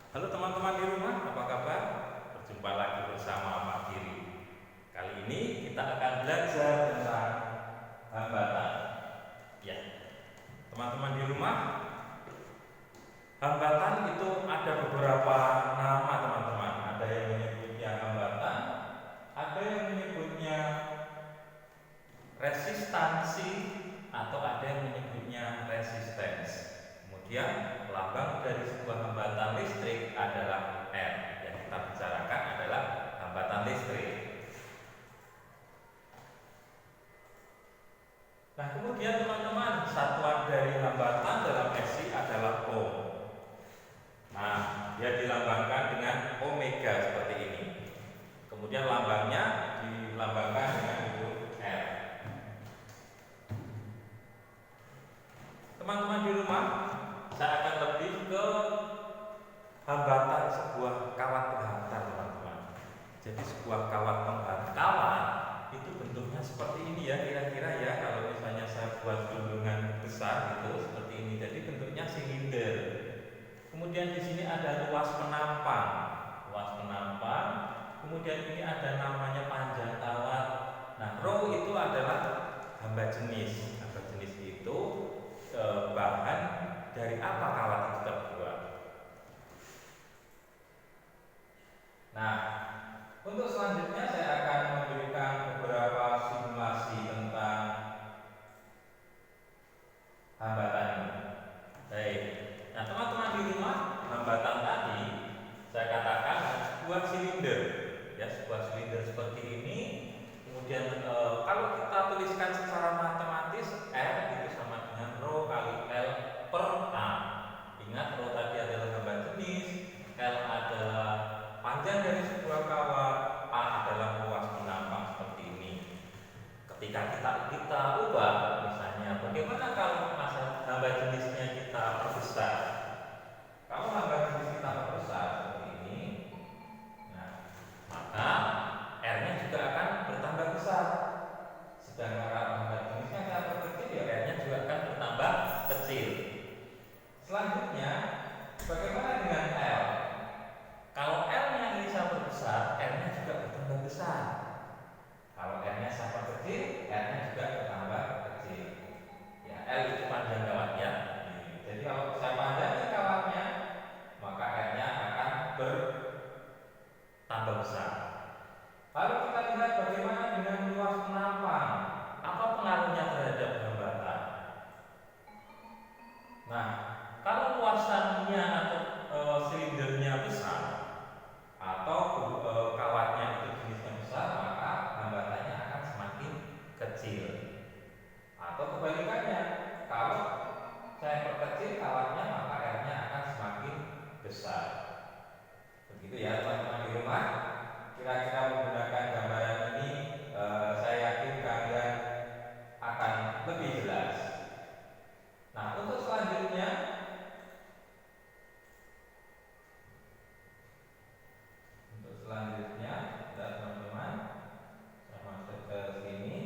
Halo teman-teman di rumah, apa kabar? Berjumpa lagi bersama Pak Giri. Kali ini kita akan belajar tentang hambatan. Ya, teman-teman di rumah, hambatan itu ada beberapa nama teman-teman. Ada yang menyebutnya hambatan, ada yang menyebutnya resistansi, atau ada yang menyebutnya resistance. Kemudian lambang dari sebuah hambatan listrik adalah R. Yang kita bicarakan adalah hambatan listrik. Nah, kemudian teman-teman, satuan dari hambatan dalam SI adalah ohm. Nah, dia dilambangkan dengan omega seperti ini. Kemudian lambangnya dilambangkan dengan huruf R. Teman-teman di rumah, saya akan lebih ke hambatan sebuah kawat penghantar, teman-teman. Jadi sebuah kawat penghantar itu bentuknya seperti ini ya, kira-kira ya. Kalau misalnya saya buat gunungan besar itu seperti ini. Jadi bentuknya silinder. Kemudian di sini ada luas penampang. Kemudian ini ada namanya panjang kawat. Nah, rho itu adalah hamba jenis. Hamba jenis itu bahan dari apa kawat itu terbuat. Nah, untuk selanjutnya saya akan memberikan beberapa simulasi tentang hambatan ini. Baik. Nah, teman-teman di rumah, hambatan tadi saya katakan sebuah silinder, ya, sebuah silinder seperti ini. Kemudian kalau kita tuliskan secara matematis, R itu sama dengan rho kali L per A. Ingat, rho tadi adalah hamba jenis, L adalah panjang dari sebuah kawat, A adalah luas penampang seperti ini. Ketika kita ubah, misalnya bagaimana kalau masa hamba jenisnya kita perbesar? Kalau hamba jenis kita perbesar seperti ini, nah, maka R-nya juga akan bertambah besar. Sedangkan kalau hamba jenisnya kita perkecil, ya R-nya juga akan bertambah kecil. Selanjutnya, bagaimana dengan L? Kalau L-nya ini saya perbesar, R-nya juga bertambah besar. Kalau R-nya saya perkecil, R-nya juga bertambah kecil. Ya, L itu panjang kawatnya. Jadi kalau saya panjangin kawatnya, maka R-nya akan bertambah besar. Lalu kita lihat bagaimana dengan luas penampang. Apa pengaruhnya terhadap hambatan? Nah, kalau luasannya atau silindernya besar, atau kawatnya itu jenisnya besar, maka hambatannya akan semakin kecil. Atau kebalikannya, kalau saya perkecil kawatnya, maka R-nya akan semakin besar. Begitu ya teman-teman di rumah. Kira-kira menggunakan gambaran ini, saya yakin kalian akan lebih jelas. Nah, untuk selanjutnya, ya teman-teman, saya masuk ke sini.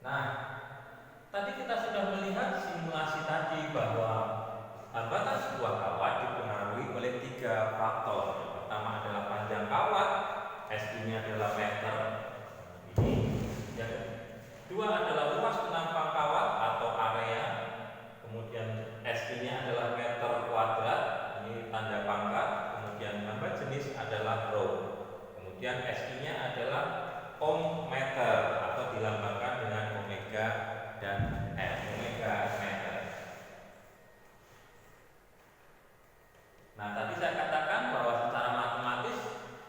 Nah, tadi kita sudah melihat simulasi tadi bahwa hambatan sebuah kawat dipengaruhi oleh 3 faktor. Yang pertama adalah panjang kawat, SI-nya adalah meter. Ini. Yang kedua adalah luas penampang kawat atau area. Kemudian SI-nya adalah meter kuadrat, ini tanda pangkat. Kemudian hamba jenis adalah rho. Kemudian SI-nya adalah ohm meter atau dilambangkan dengan omega dan R. Omega meter. Nah, tadi saya katakan bahwa secara matematis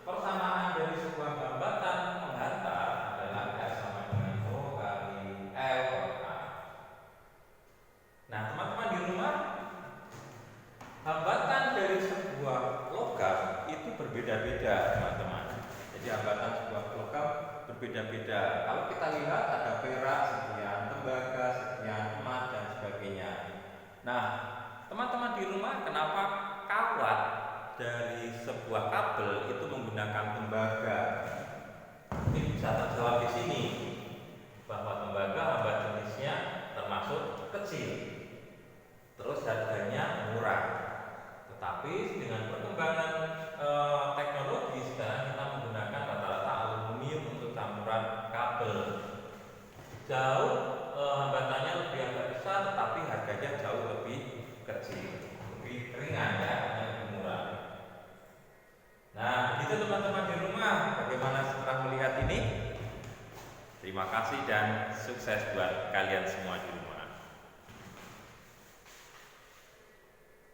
persamaan dari sebuah hambatan penghantar adalah R sama dengan rho kali L per A. Nah, teman-teman di rumah, hambatan dari sebuah logam itu berbeda-beda, teman-teman. Jadi hambatan sebuah logam berbeda-beda. Kalau kita lihat ada perak sekian, tembaga sekian, emas dan sebagainya. Nah, teman-teman di rumah, kenapa kawat dari sebuah kabel itu menggunakan tembaga? Ini bisa terjawab di sini bahwa tembaga hamba jenisnya termasuk kecil. harganya jauh lebih kecil, lebih ringan ya, lebih murah. Nah, begitu teman-teman di rumah, bagaimana setelah melihat ini? Terima kasih dan sukses buat kalian semua di rumah.